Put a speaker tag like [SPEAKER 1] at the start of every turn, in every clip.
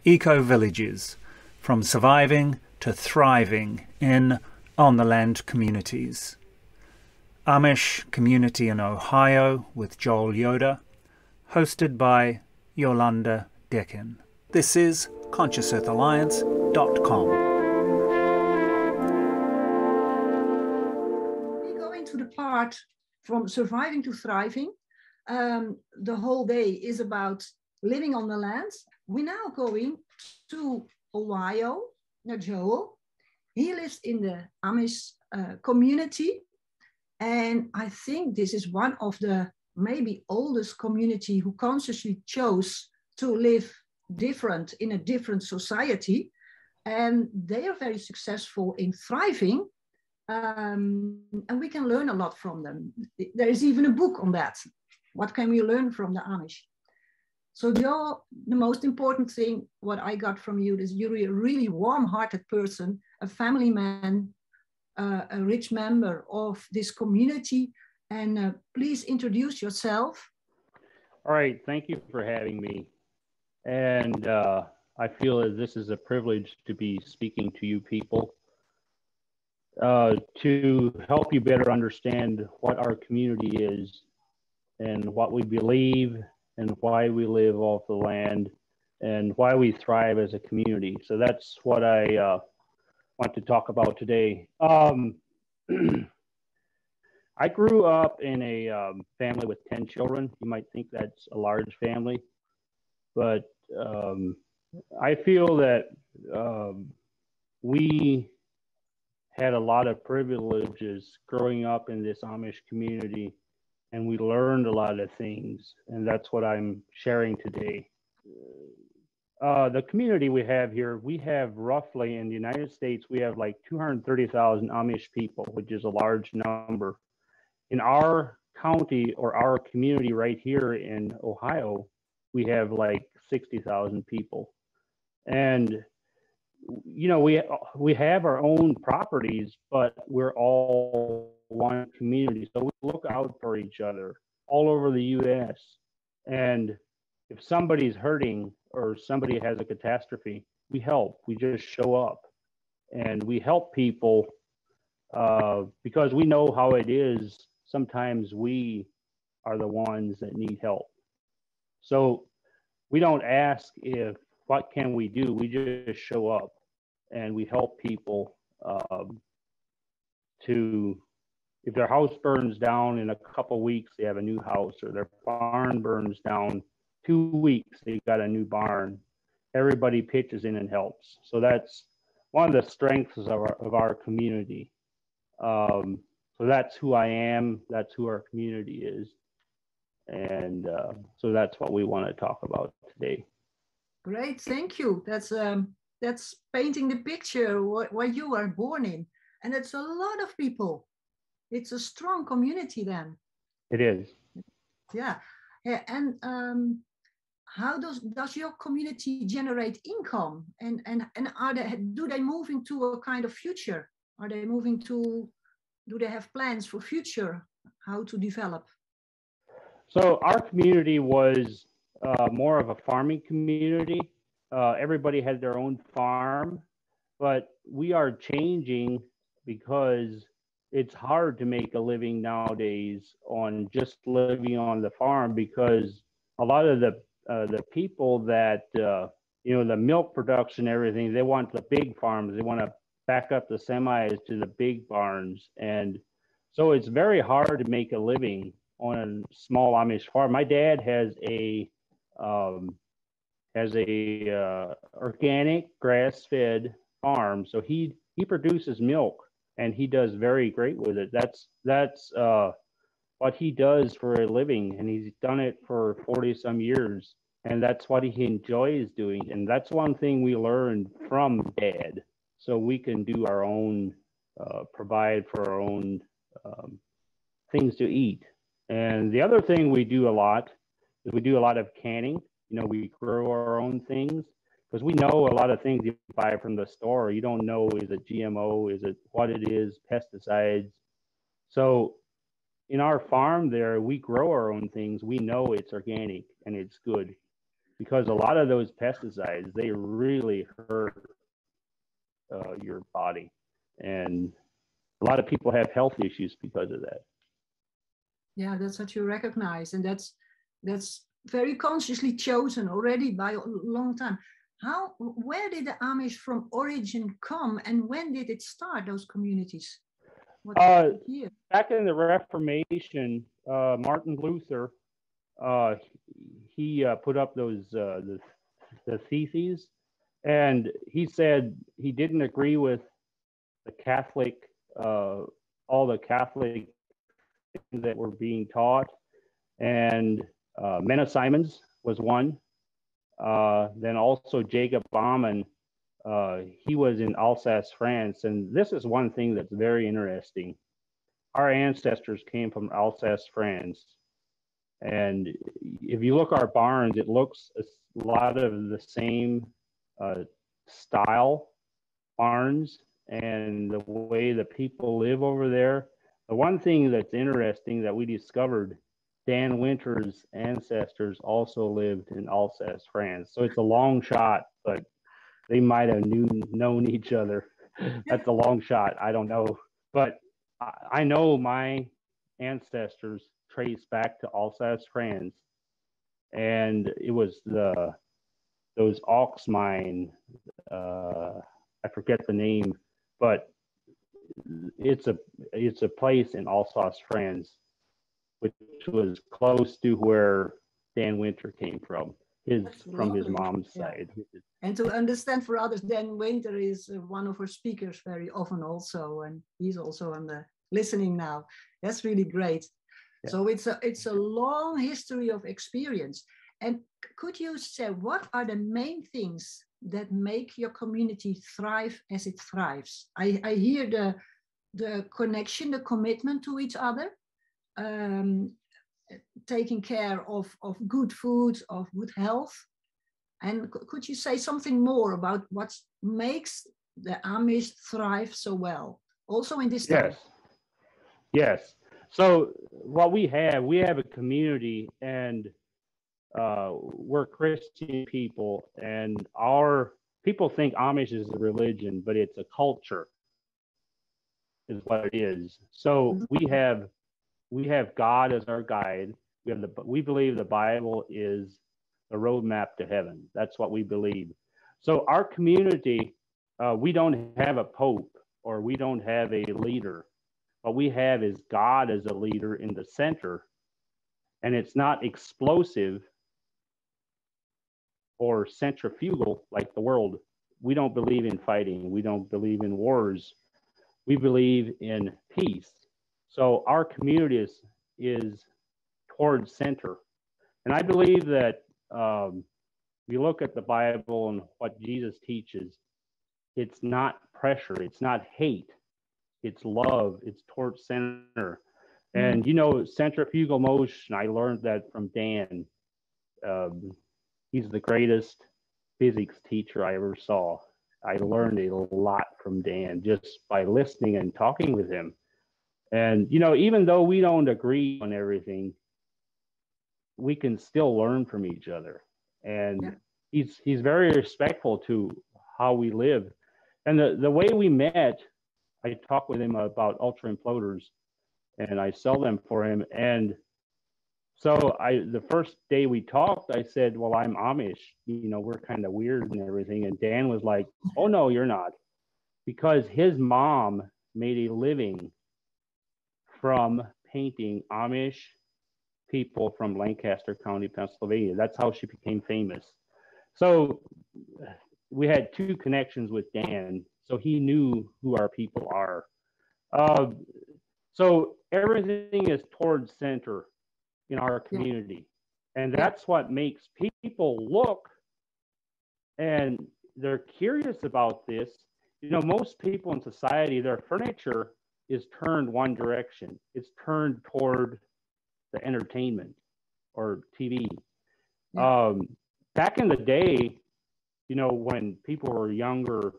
[SPEAKER 1] Eco-villages, from surviving to thriving in on-the-land communities. Amish Community in Ohio with Joel Yoder, hosted by Yolanda Decken. This is ConsciousEarthAlliance.com.
[SPEAKER 2] We go into the part from surviving to thriving. The whole day is about living on the land. We're now going to Ohio. Now, Joel, he lives in the Amish community. And I think this is one of the maybe oldest community who consciously chose to live different in a different society. And they are very successful in thriving. And we can learn a lot from them. There is even a book on that. What can we learn from the Amish? So Joel, the most important thing, what I got from you is you're a really warm-hearted person, a family man, a rich member of this community. And please introduce yourself.
[SPEAKER 3] All right, thank you for having me. And I feel that this is a privilege to be speaking to you people to help you better understand what our community is and what we believe and why we live off the land and why we thrive as a community. So that's what I want to talk about today. I grew up in a family with 10 children. You might think that's a large family, but I feel that we had a lot of privileges growing up in this Amish community, and we learned a lot of things, and that's what I'm sharing today. The community we have here, we have roughly in the United States, we have like 230,000 Amish people, which is a large number. In our county or our community right here in Ohio, we have like 60,000 people. And, you know, we have our own properties, but we're all one community. So we look out for each other all over the US. And if somebody's hurting or somebody has a catastrophe, we help. We just show up and we help people because we know how it is. Sometimes we are the ones that need help. So we don't ask what can we do? We just show up and we help people if their house burns down in a couple weeks, they have a new house, or their barn burns down 2 weeks, they've got a new barn. Everybody pitches in and helps. So that's one of the strengths of our community. So that's who I am. That's who our community is. And so that's what we want to talk about today.
[SPEAKER 2] Great, thank you. That's painting the picture where you were born in. And it's a lot of people. It's a strong community then.
[SPEAKER 3] It is.
[SPEAKER 2] Yeah. And how does your community generate income? And do they move into a kind of future? Do they have plans for future? How to develop?
[SPEAKER 3] So our community was more of a farming community. Everybody had their own farm, but we are changing because it's hard to make a living nowadays on just living on the farm, because a lot of the people that you know, the milk production, everything, they want the big farms. They want to back up the semis to the big barns, and so it's very hard to make a living on a small Amish farm. My dad has a organic grass-fed farm, so he produces milk and he does very great with it. That's what he does for a living, and he's done it for 40 some years, and that's what he enjoys doing. And that's one thing we learned from Dad, so we can do our own, provide for our own things to eat. And the other thing we do a lot is we do a lot of canning. You know, we grow our own things, because we know a lot of things you buy from the store, you don't know, is it GMO, is it what it is, pesticides. So in our farm there, we grow our own things. We know it's organic and it's good. because a lot of those pesticides, they really hurt your body. And a lot of people have health issues because of that.
[SPEAKER 2] Yeah, that's what you recognize. And that's very consciously chosen already by a long time. Where did the Amish from origin come, and when did it start, those communities? What year?
[SPEAKER 3] Back in the Reformation, Martin Luther, he put up those the theses, and he said he didn't agree with the Catholic, all the Catholic things that were being taught, and Simons was one. Then also Jacob Bauman, he was in Alsace, France, and this is one thing that's very interesting. Our ancestors came from Alsace, France, and if you look at our barns, it looks a lot of the same style barns and the way the people live over there. The one thing that's interesting that we discovered, Dan Winter's ancestors also lived in Alsace, France. So it's a long shot, but they might have known each other. That's a long shot. I don't know. But I know my ancestors trace back to Alsace, France. And it was those ox mine, I forget the name, but it's a place in Alsace, France, which was close to where Dan Winter came from, from his mom's side.
[SPEAKER 2] And to understand for others, Dan Winter is one of our speakers very often also, and he's also on the listening now. That's really great. Yeah. So it's a long history of experience. And could you say, what are the main things that make your community thrive as it thrives? I hear the connection, the commitment to each other, taking care of good food, of good health. And could you say something more about what makes the Amish thrive so well, also in this time?
[SPEAKER 3] Yes. So what we have a community, and we're Christian people, and our people think Amish is a religion, but it's a culture, is what it is. So we have God as our guide. We believe the Bible is the roadmap to heaven. That's what we believe. So our community, we don't have a pope, or we don't have a leader. What we have is God as a leader in the center, and it's not explosive or centrifugal like the world. We don't believe in fighting. We don't believe in wars. We believe in peace. So our community is towards center. And I believe that you look at the Bible and what Jesus teaches, it's not pressure, it's not hate, it's love, it's towards center. And centrifugal motion, I learned that from Dan. He's the greatest physics teacher I ever saw. I learned a lot from Dan just by listening and talking with him. And, even though we don't agree on everything, we can still learn from each other. And he's very respectful to how we live. And the way we met, I talked with him about ultra imploders, and I sell them for him. And so the first day we talked, I said, well, I'm Amish, we're kind of weird and everything. And Dan was like, oh, no, you're not. Because his mom made a living from painting Amish people from Lancaster County, Pennsylvania. That's how she became famous. So we had two connections with Dan. So he knew who our people are. So everything is towards center in our community. And that's what makes people look, and they're curious about this. Most people in society, their furniture is turned one direction. It's turned toward the entertainment or TV. Back in the day, when people were younger,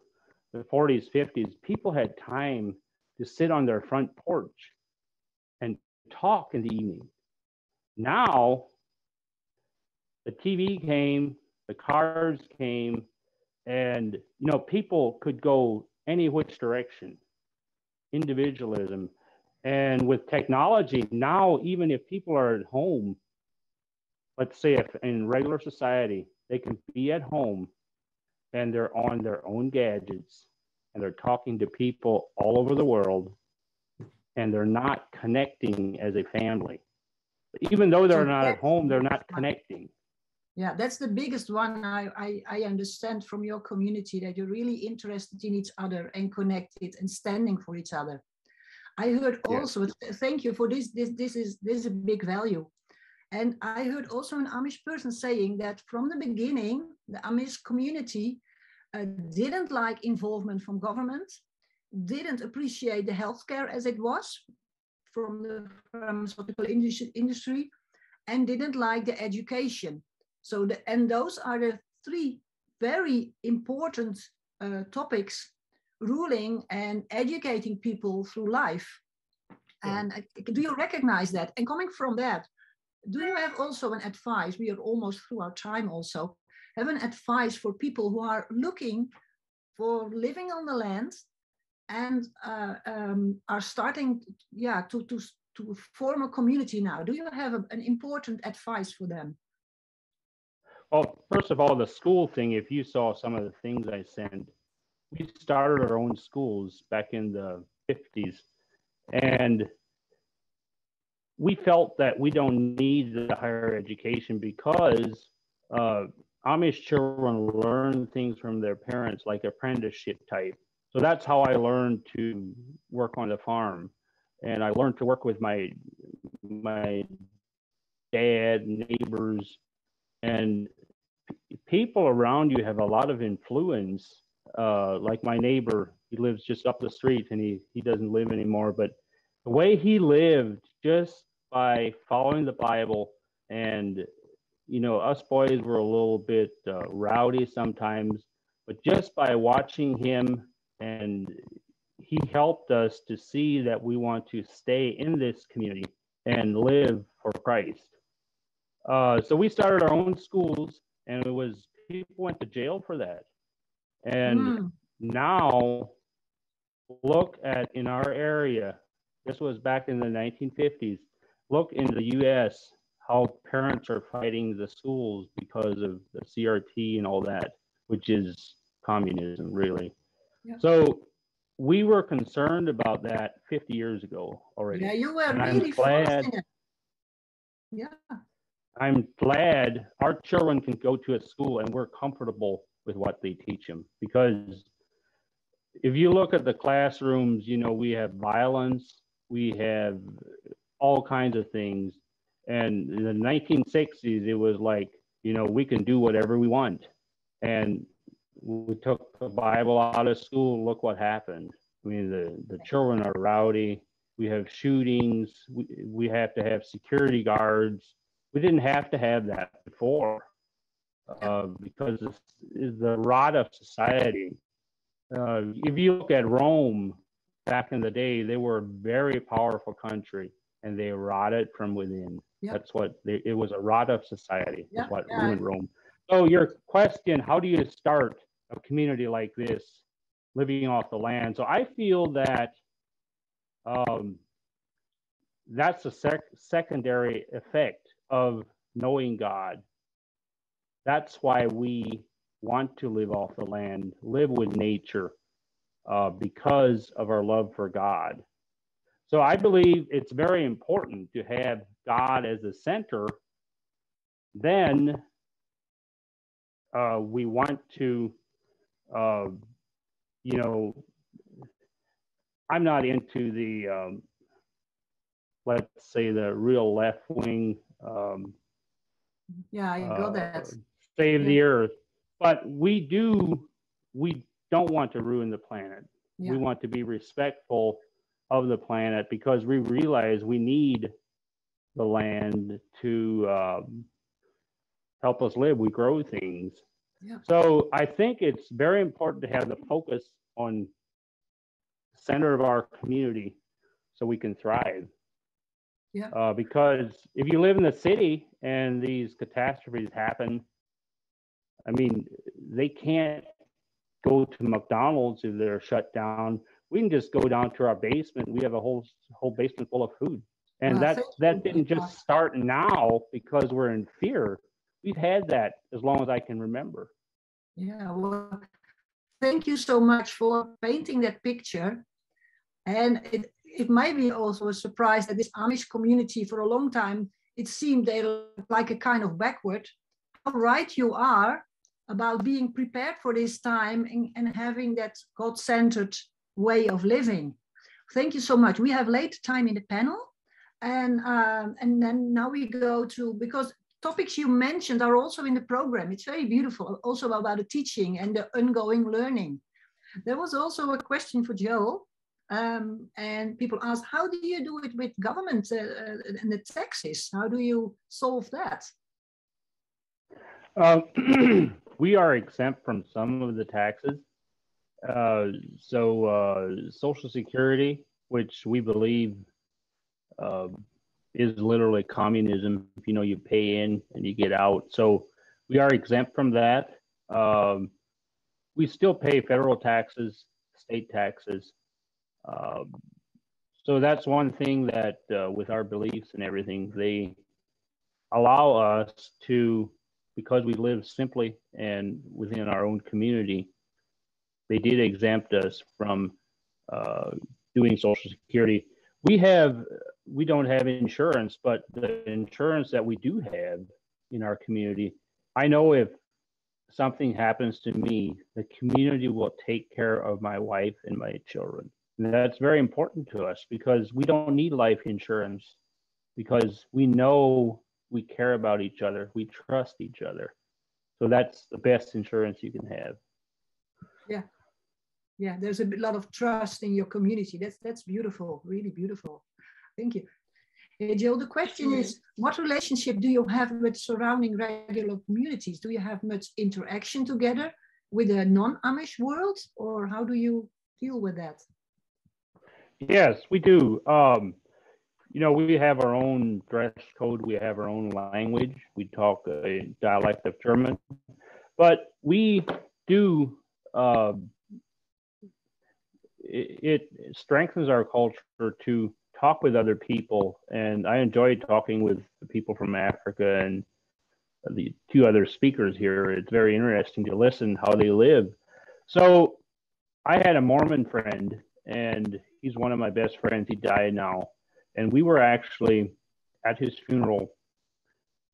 [SPEAKER 3] the 40s, 50s, people had time to sit on their front porch and talk in the evening. Now, the TV came, the cars came, and people could go any which direction. Individualism. And with technology now, even if people are at home, let's say if in regular society they can be at home and they're on their own gadgets and they're talking to people all over the world and they're not connecting as a family. Even though they're not at home, they're not connecting.
[SPEAKER 2] Yeah, that's the biggest one. I understand from your community that you're really interested in each other and connected and standing for each other. I heard also, thank you for this. This is a big value. And I heard also an Amish person saying that from the beginning, the Amish community didn't like involvement from government, didn't appreciate the healthcare as it was from the pharmaceutical industry, and didn't like the education. So, and those are the three very important topics ruling and educating people through life. And do you recognize that? And coming from that, do you have also an advice? We are almost through our time also. Have an advice for people who are looking for living on the land and are starting to form a community now? Do you have an important advice for them?
[SPEAKER 3] Well, first of all, the school thing, if you saw some of the things I sent, we started our own schools back in the 50s. And we felt that we don't need the higher education because Amish children learn things from their parents, like apprenticeship type. So that's how I learned to work on the farm. And I learned to work with my dad, neighbors, and people around you have a lot of influence. Like my neighbor, he lives just up the street and he doesn't live anymore, but the way he lived just by following the Bible, and us boys were a little bit rowdy sometimes, but just by watching him, and he helped us to see that we want to stay in this community and live for Christ. So we started our own schools, and it was people went to jail for that. And now look at in our area, this was back in the 1950s, look in the US how parents are fighting the schools because of the CRT and all that, which is communism, really. Yeah. So we were concerned about that 50 years ago already.
[SPEAKER 2] Yeah, you were really glad. Yeah.
[SPEAKER 3] I'm glad our children can go to a school and we're comfortable with what they teach them, because if you look at the classrooms, we have violence, we have all kinds of things. And in the 1960s, it was like, we can do whatever we want. And we took the Bible out of school. Look what happened. I mean, the children are rowdy. We have shootings. We have to have security guards. We didn't have to have that before because it's the rot of society. If you look at Rome back in the day, they were a very powerful country and they rotted from within. Yep. That's what it was, a rot of society. Yep. Is what ruined Rome. So your question, how do you start a community like this, living off the land? So I feel that that's a secondary effect of knowing God. That's why we want to live off the land, live with nature, because of our love for God. So I believe it's very important to have God as the center. Then we want to, I'm not into the, let's say, the real left wing.
[SPEAKER 2] Yeah, I got that.
[SPEAKER 3] Save the earth. But we don't want to ruin the planet. Yeah. We want to be respectful of the planet because we realize we need the land to help us live. We grow things. Yeah. So I think it's very important to have the focus on the center of our community so we can thrive. Yeah. Because if you live in the city and these catastrophes happen, I mean, they can't go to McDonald's if they're shut down. We can just go down to our basement. We have a whole basement full of food. And that didn't just start now because we're in fear. We've had that as long as I can remember.
[SPEAKER 2] Yeah, well, thank you so much for painting that picture. And it might be also a surprise that this Amish community, for a long time, it seemed they're like a kind of backward. How right you are about being prepared for this time and having that God-centered way of living. Thank you so much. We have late time in the panel. And then now we go to, because topics you mentioned are also in the program. It's very beautiful, also about the teaching and the ongoing learning. There was also a question for Joel. And people ask, how do you do it with government and the taxes? How do you solve that?
[SPEAKER 3] We are exempt from some of the taxes. Social Security, which we believe is literally communism. You know, you pay in and you get out. So we are exempt from that. We still pay federal taxes, state taxes. So that's one thing that with our beliefs and everything, they allow us to, because we live simply and within our own community, they did exempt us from doing Social Security. We don't have insurance, but the insurance that we do have in our community, I know if something happens to me, the community will take care of my wife and my children. And that's very important to us because we don't need life insurance because we know we care about each other. We trust each other. So that's the best insurance you can have.
[SPEAKER 2] Yeah. Yeah, there's a lot of trust in your community. That's beautiful, really beautiful. Thank you. Hey, Joe, the question is, what relationship do you have with surrounding regular communities? Do you have much interaction together with the non-Amish world, or how do you deal with that?
[SPEAKER 3] Yes, we do. You know, we have our own dress code. We have our own language. We talk a dialect of German, but we do, it strengthens our culture to talk with other people. And I enjoy talking with the people from Africa and the two other speakers here. It's very interesting to listen how they live. So I had a Mormon friend, and he's one of my best friends. He died now. And we were actually at his funeral.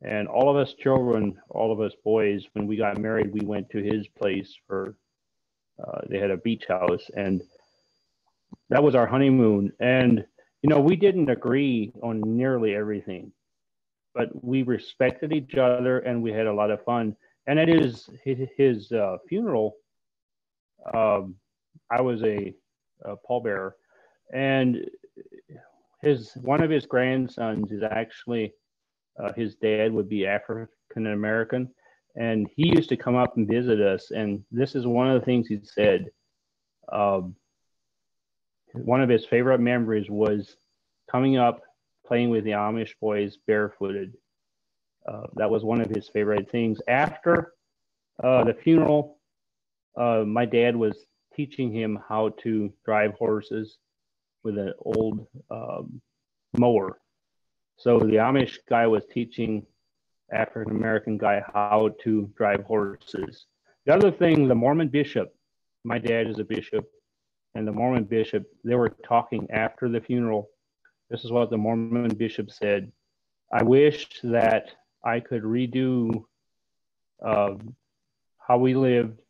[SPEAKER 3] And all of us children, all of us boys, when we got married, we went to his place for, they had a beach house. And that was our honeymoon. And, you know, we didn't agree on nearly everything, but we respected each other and we had a lot of fun. And at his funeral, I was a pallbearer, and one of his grandsons is actually his dad would be African American, and he used to come up and visit us. And this is one of the things he said. One of his favorite memories was coming up, playing with the Amish boys barefooted. That was one of his favorite things. After the funeral, my dad was teaching him how to drive horses with an old mower. So the Amish guy was teaching African American guy how to drive horses. The other thing, the Mormon bishop, my dad is a bishop, and the Mormon bishop, they were talking after the funeral. This is what the Mormon bishop said. I wish that I could redo how we lived.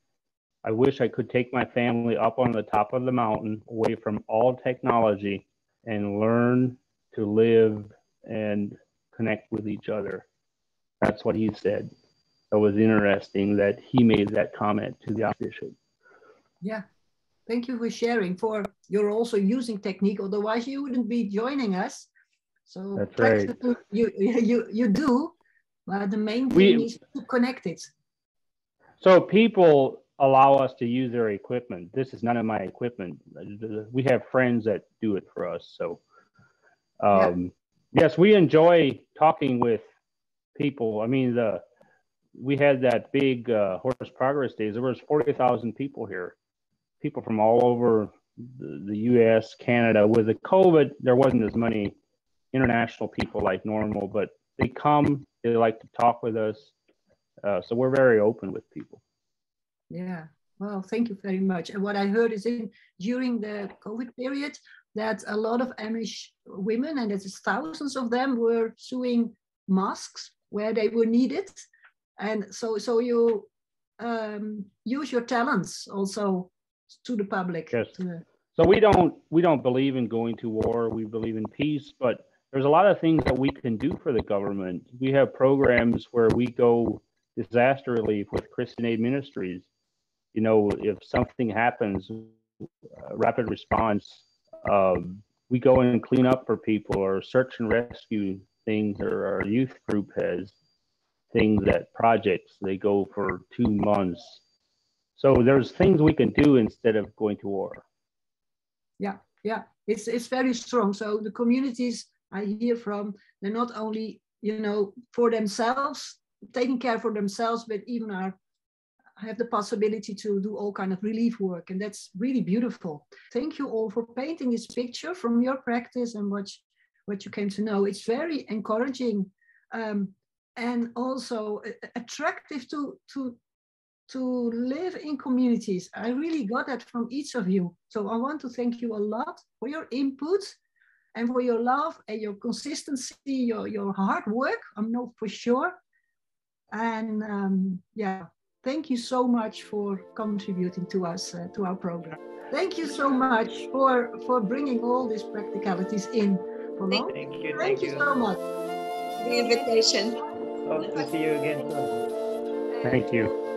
[SPEAKER 3] I wish I could take my family up on the top of the mountain, away from all technology, and learn to live and connect with each other. That's what he said. It was interesting that he made that comment to the bishop.
[SPEAKER 2] Yeah. Thank you for sharing. You're also using technique, otherwise you wouldn't be joining us. So
[SPEAKER 3] that's right.
[SPEAKER 2] You do, but the main thing is to connect it. So
[SPEAKER 3] people allow us to use their equipment. This is none of my equipment. We have friends that do it for us. So yes, we enjoy talking with people. I mean, we had that big Horse Progress Days. There was 40,000 people here, people from all over the U.S., Canada. With the COVID, there wasn't as many international people like normal, but they come, they like to talk with us. So we're very open with people.
[SPEAKER 2] Yeah, well, thank you very much. And what I heard is during the COVID period, that a lot of Amish women, and it's thousands of them, were sewing masks where they were needed. And so you use your talents also to the public.
[SPEAKER 3] Yes. So we don't believe in going to war. We believe in peace, but there's a lot of things that we can do for the government. We have programs where we go disaster relief with Christian Aid Ministries. You know, if something happens, rapid response, we go in and clean up for people, or search and rescue things, or our youth group has things that projects, they go for 2 months. So there's things we can do instead of going to war.
[SPEAKER 2] Yeah, it's very strong. So the communities I hear from, they're not only, you know, for themselves, taking care for themselves, but even have the possibility to do all kind of relief work. And that's really beautiful. Thank you all for painting this picture from your practice and what you came to know. It's very encouraging and also attractive to live in communities. I really got that from each of you. So I want to thank you a lot for your input and for your love and your consistency, your hard work, I know for sure. And yeah, thank you so much for contributing to us, to our program. Thank you so much for bringing all these practicalities in. Thank you so much.
[SPEAKER 4] The invitation.
[SPEAKER 5] Hope to see you again soon.
[SPEAKER 3] Thank you.